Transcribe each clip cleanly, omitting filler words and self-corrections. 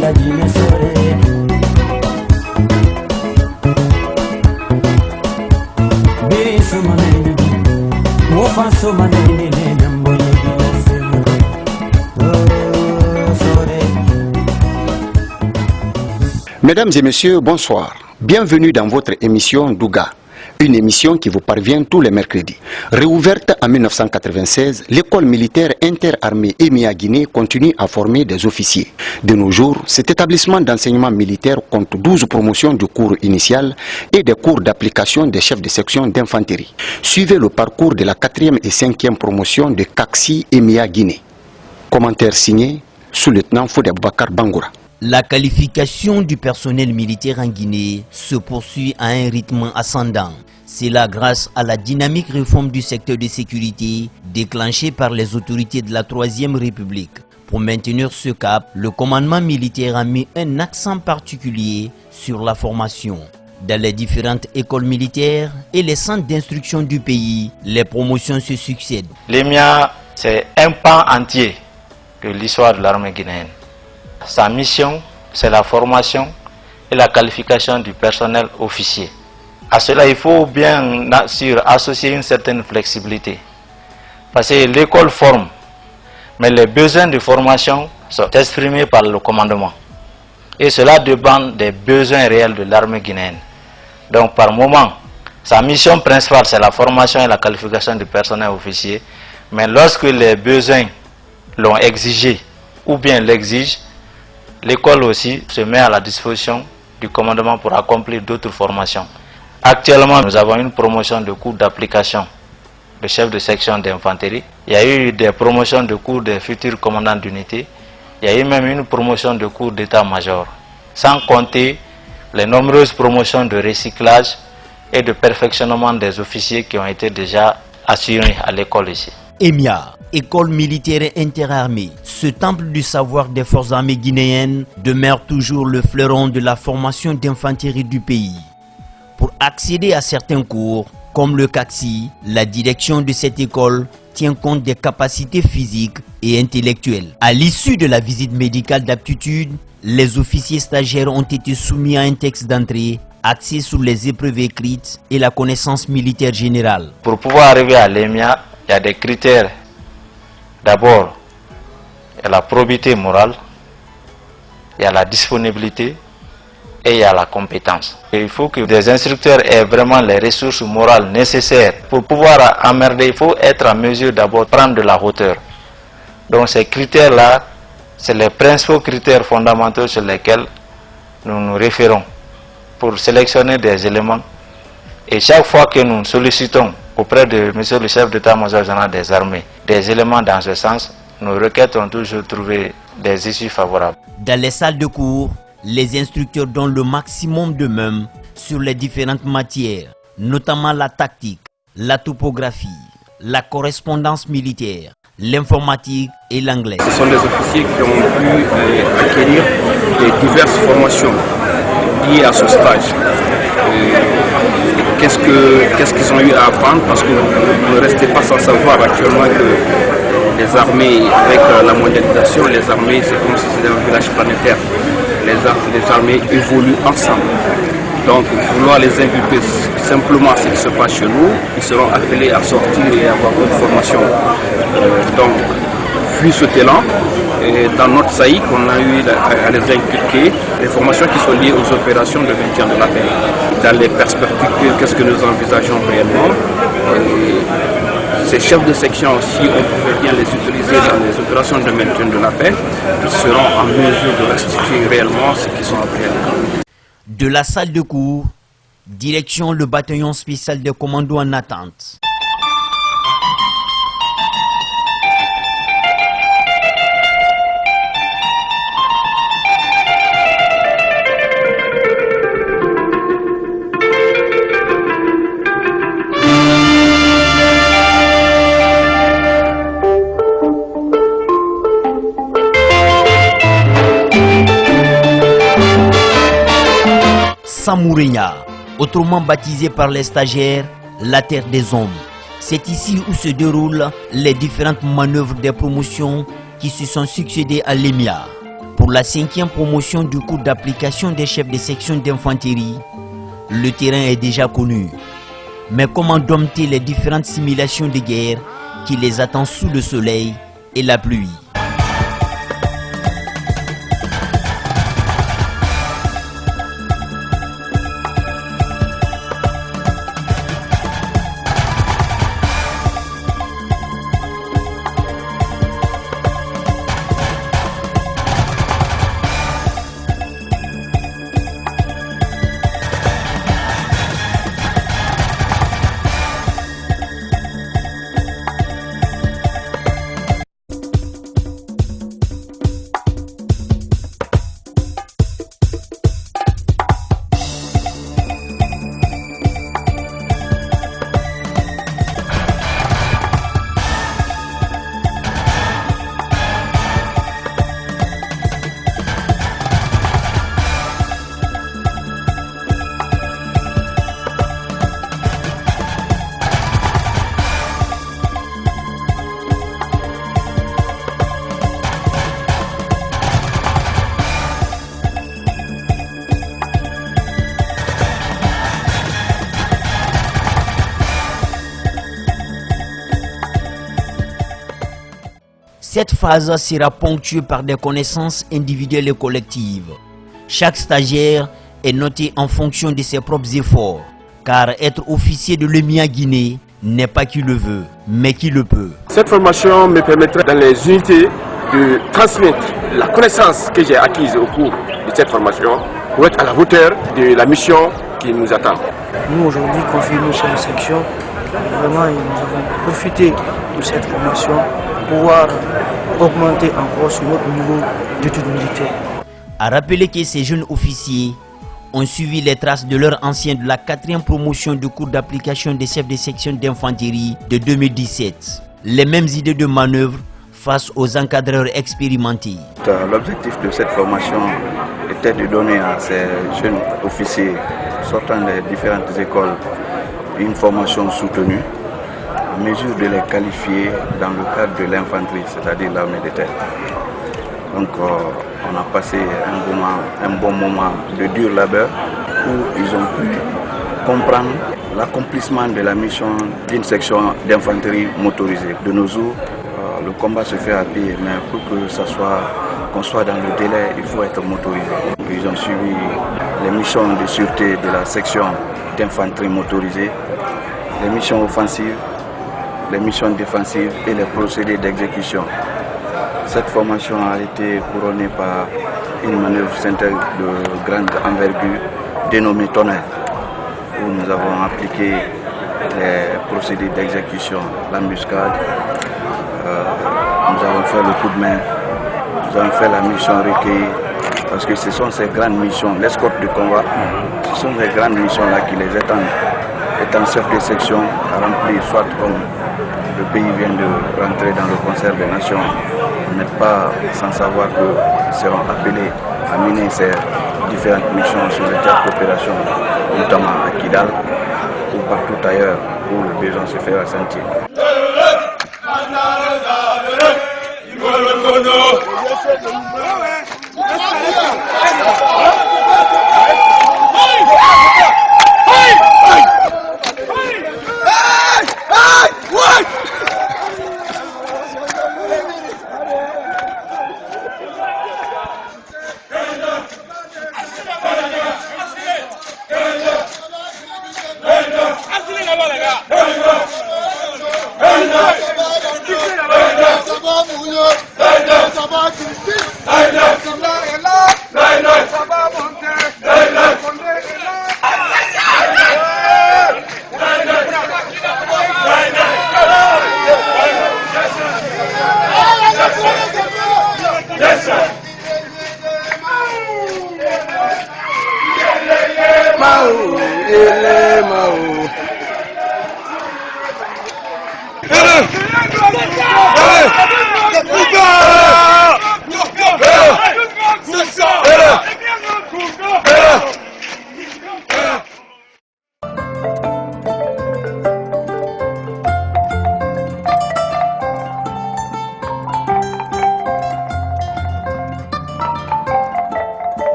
la Guinée serait. Bisu maneni, wofanso maneni namboye dilasema. Mesdames et messieurs, bonsoir. Bienvenue dans votre émission Douga. Une émission qui vous parvient tous les mercredis. Réouverte en 1996, l'école militaire interarmée EMIA Guinée continue à former des officiers. De nos jours, cet établissement d'enseignement militaire compte 12 promotions de cours initial et des cours d'application des chefs de section d'infanterie. Suivez le parcours de la 4e et 5e promotion de CACSI EMIA Guinée. Commentaire signé sous-lieutenant Fodé Bakar Bangoura. La qualification du personnel militaire en Guinée se poursuit à un rythme ascendant. C'est là grâce à la dynamique réforme du secteur de sécurité déclenchée par les autorités de la 3e République. Pour maintenir ce cap, le commandement militaire a mis un accent particulier sur la formation. Dans les différentes écoles militaires et les centres d'instruction du pays, les promotions se succèdent. L'EMIA, c'est un pan entier de l'histoire de l'armée guinéenne. Sa mission, c'est la formation et la qualification du personnel officier. À cela, il faut bien sûr associer une certaine flexibilité. Parce que l'école forme, mais les besoins de formation sont exprimés par le commandement. Et cela dépend des besoins réels de l'armée guinéenne. Donc par moment, sa mission principale, c'est la formation et la qualification du personnel officier. Mais lorsque les besoins l'ont exigé ou bien l'exigent, l'école aussi se met à la disposition du commandement pour accomplir d'autres formations. Actuellement, nous avons une promotion de cours d'application de chef de section d'infanterie. Il y a eu des promotions de cours des futurs commandants d'unité. Il y a eu même une promotion de cours d'état-major. Sans compter les nombreuses promotions de recyclage et de perfectionnement des officiers qui ont été déjà assurées à l'école ici. EMIA, École militaire interarmée, ce temple du savoir des forces armées guinéennes demeure toujours le fleuron de la formation d'infanterie du pays. Pour accéder à certains cours, comme le CACSI, la direction de cette école tient compte des capacités physiques et intellectuelles. À l'issue de la visite médicale d'aptitude, les officiers stagiaires ont été soumis à un texte d'entrée axé sur les épreuves écrites et la connaissance militaire générale. Pour pouvoir arriver à l'EMIA, il y a des critères. D'abord, il y a la probité morale, il y a la disponibilité et il y a la compétence. Et il faut que les instructeurs aient vraiment les ressources morales nécessaires. Pour pouvoir emmerder, il faut être en mesure d'abord de prendre de la hauteur. Donc ces critères-là, c'est les principaux critères fondamentaux sur lesquels nous nous référons pour sélectionner des éléments. Et chaque fois que nous sollicitons auprès de M. le chef d'état-major général des armées des éléments dans ce sens, nos requêtes ont toujours trouvé des issues favorables. Dans les salles de cours, les instructeurs donnent le maximum d'eux-mêmes sur les différentes matières, notamment la tactique, la topographie, la correspondance militaire, l'informatique et l'anglais. Ce sont des officiers qui ont pu acquérir des diverses formations liées à ce stage. Qu'est-ce qu'ils ont eu à apprendre, parce que vous ne restez pas sans savoir actuellement que les armées, avec la mondialisation, les armées c'est comme si c'était un village planétaire. Les armées évoluent ensemble. Donc vouloir les inculper simplement ce qui se passe chez nous, ils seront appelés à sortir et à avoir une formation. Donc vu ce élan, dans notre saillie qu'on a eu à les inculquer, les formations qui sont liées aux opérations de maintien de la paix. Dans les perspectives, qu'est-ce que nous envisageons réellement? Ces chefs de section, si on pouvait bien les utiliser dans les opérations de maintien de la paix, ils seront en mesure de restituer réellement ce qu'ils ont appris à l'école. De la salle de cours, direction le bataillon spécial des commandos en attente. Samourénia, autrement baptisé par les stagiaires la terre des hommes. C'est ici où se déroulent les différentes manœuvres des promotions qui se sont succédées à l'EMIA. Pour Pour la 5e promotion du cours d'application des chefs de section d'infanterie, le terrain est déjà connu. Mais comment dompter les différentes simulations de guerre qui les attendent sous le soleil et la pluie? Cette phase sera ponctuée par des connaissances individuelles et collectives. Chaque stagiaire est noté en fonction de ses propres efforts, car être officier de l'EMIA Guinée n'est pas qui le veut, mais qui le peut. Cette formation me permettra dans les unités de transmettre la connaissance que j'ai acquise au cours de cette formation pour être à la hauteur de la mission qui nous attend. Nous aujourd'hui, confiés nos chefs de section, vraiment nous avons profité de cette formation pour pouvoir augmenter encore sur notre niveau d'études militaires. À rappeler que ces jeunes officiers ont suivi les traces de leurs anciens de la 4e promotion du cours d'application des chefs de section d'infanterie de 2017. Les mêmes idées de manœuvre face aux encadreurs expérimentés. L'objectif de cette formation était de donner à ces jeunes officiers sortant des différentes écoles une formation soutenue, en mesure de les qualifier dans le cadre de l'infanterie, c'est-à-dire l'armée de terre. Donc on a passé un bon moment de dur labeur où ils ont pu comprendre l'accomplissement de la mission d'une section d'infanterie motorisée. De nos jours, le combat se fait à pied, mais pour que qu'on soit dans le délai, il faut être motorisé. Ils ont suivi les missions de sûreté de la section d'infanterie motorisée, les missions offensives, les missions défensives et les procédés d'exécution. Cette formation a été couronnée par une manœuvre synthèse de grande envergure dénommée Tonnerre, où nous avons appliqué les procédés d'exécution, l'embuscade, nous avons fait le coup de main, nous avons fait la mission recueillie, parce que ce sont ces grandes missions, l'escorte de combat, ce sont ces grandes missions-là qui les étendent, étant chef de section, à remplir, soit comme le pays vient de rentrer dans le concert des nations, on n'est pas sans savoir qu'ils seront appelés à mener ces différentes missions sur les théâtres d'opération, notamment à Kidal ou partout ailleurs où le besoin se fait ressentir.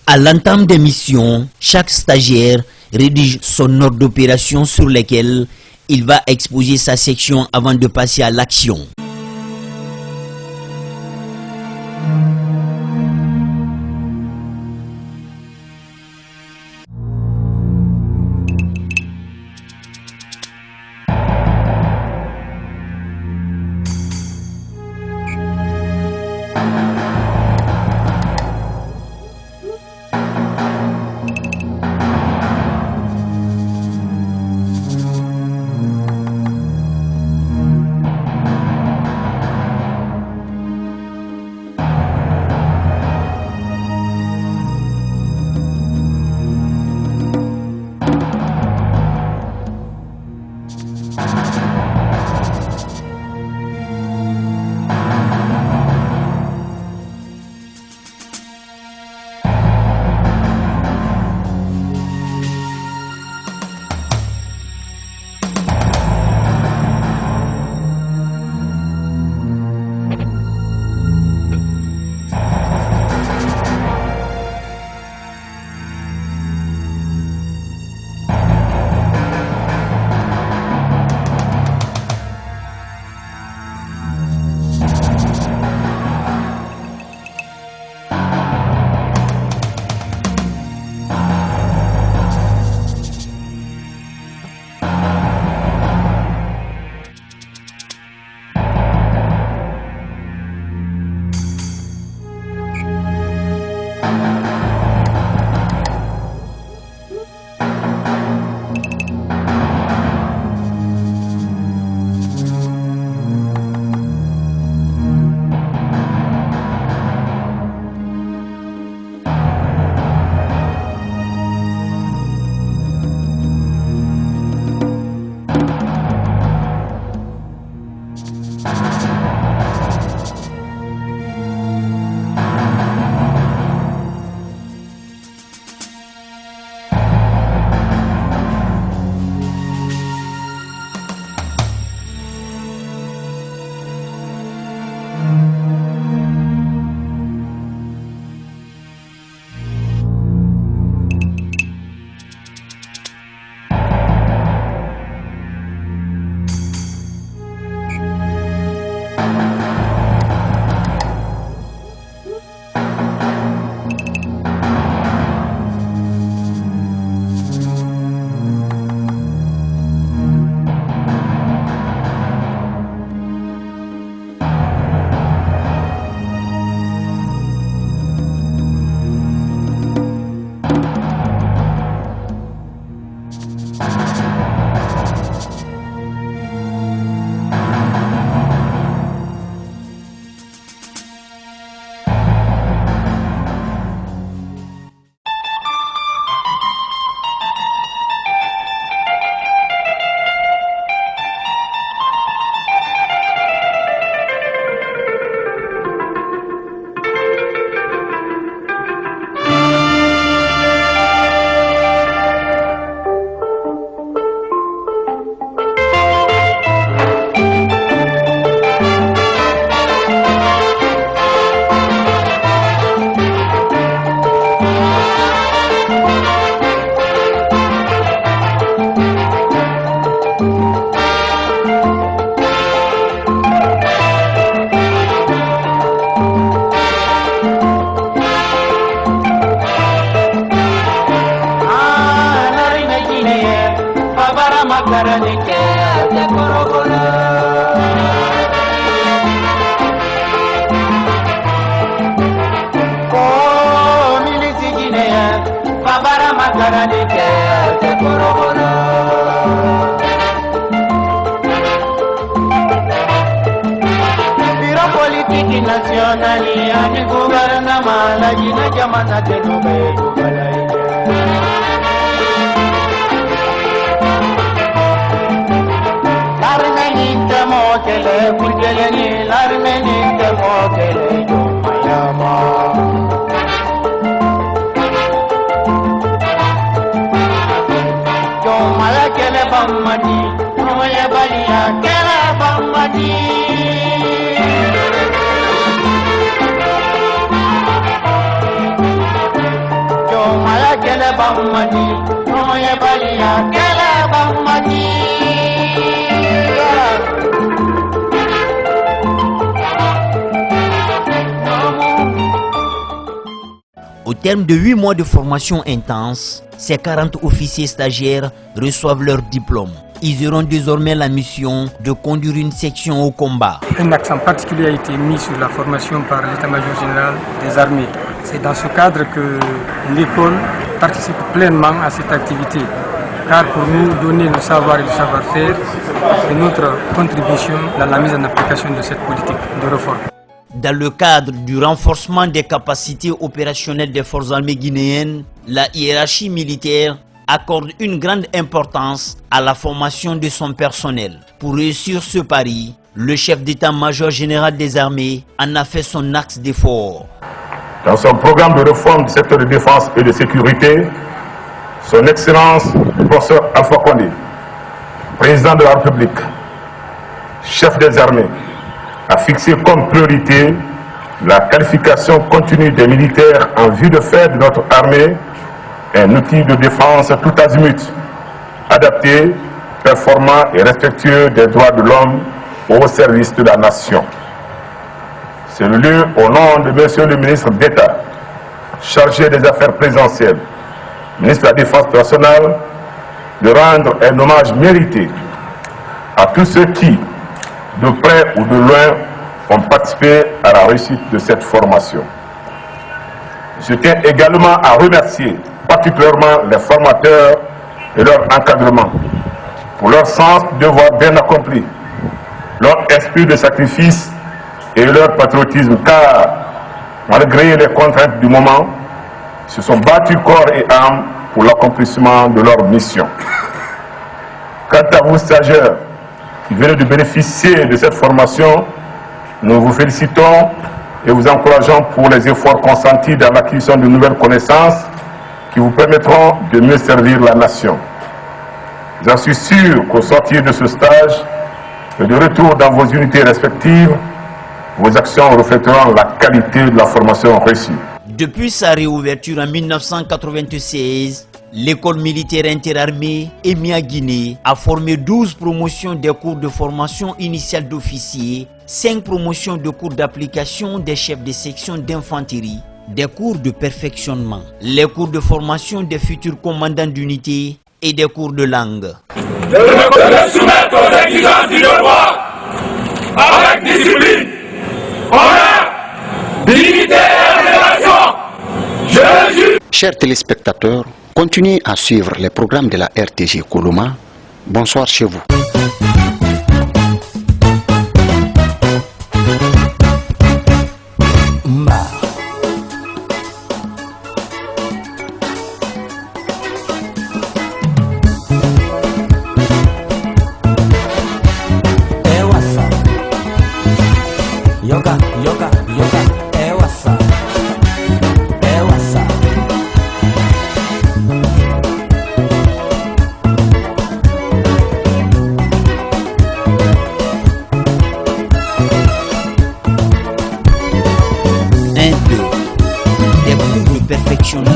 À l'entame des missions, chaque stagiaire rédige son ordre d'opération sur lequel il va exposer sa section avant de passer à l'action. Au terme de 8 mois de formation intense, ces 40 officiers stagiaires reçoivent leur diplôme. Ils auront désormais la mission de conduire une section au combat. Un accent particulier a été mis sur la formation par l'état-major général des armées. C'est dans ce cadre que l'école participe pleinement à cette activité. Car pour nous, donner le savoir et le savoir-faire est notre contribution dans la mise en application de cette politique de réforme. Dans le cadre du renforcement des capacités opérationnelles des forces armées guinéennes, la hiérarchie militaire accorde une grande importance à la formation de son personnel. Pour réussir ce pari, le chef d'état-major général des armées en a fait son axe d'effort. Dans son programme de réforme du secteur de défense et de sécurité, son Excellence le professeur Alpha Condé, président de la République, chef des armées, a fixé comme priorité la qualification continue des militaires en vue de faire de notre armée un outil de défense tout azimut, adapté, performant et respectueux des droits de l'homme au service de la nation. C'est le lieu, au nom de Monsieur le ministre d'État, chargé des affaires présidentielles, ministre de la Défense nationale, de rendre un hommage mérité à tous ceux qui, de près ou de loin, ont participé à la réussite de cette formation. Je tiens également à remercier particulièrement les formateurs et leur encadrement pour leur sens du devoir bien accompli, leur esprit de sacrifice et leur patriotisme, car malgré les contraintes du moment, ils se sont battus corps et âme pour l'accomplissement de leur mission. Quant à vous, stagiaires, qui venez de bénéficier de cette formation, nous vous félicitons et vous encourageons pour les efforts consentis dans l'acquisition de nouvelles connaissances qui vous permettront de mieux servir la nation. J'en suis sûr qu'au sortir de ce stage et de retour dans vos unités respectives, vos actions reflèteront la qualité de la formation réussie. Depuis sa réouverture en 1996, l'école militaire interarmée EMIA Guinée a formé 12 promotions des cours de formation initiale d'officiers, 5 promotions de cours d'application des chefs de section d'infanterie, des cours de perfectionnement, les cours de formation des futurs commandants d'unité et des cours de langue. Je me soumettre aux exigences du devoir avec discipline, honneur, dignité et révélation. Je jure. Chers téléspectateurs, continuez à suivre les programmes de la RTG Koloma. Bonsoir chez vous. Yoga, yoga, yoga, ewasa, ewasa. Des cours de perfectionnement,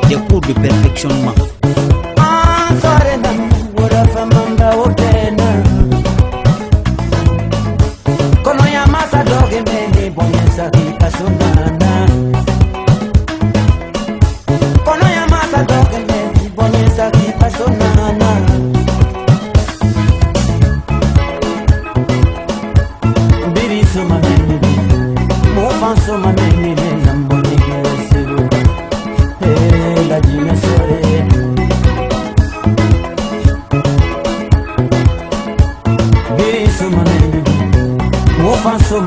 des cours de perfectionnement. So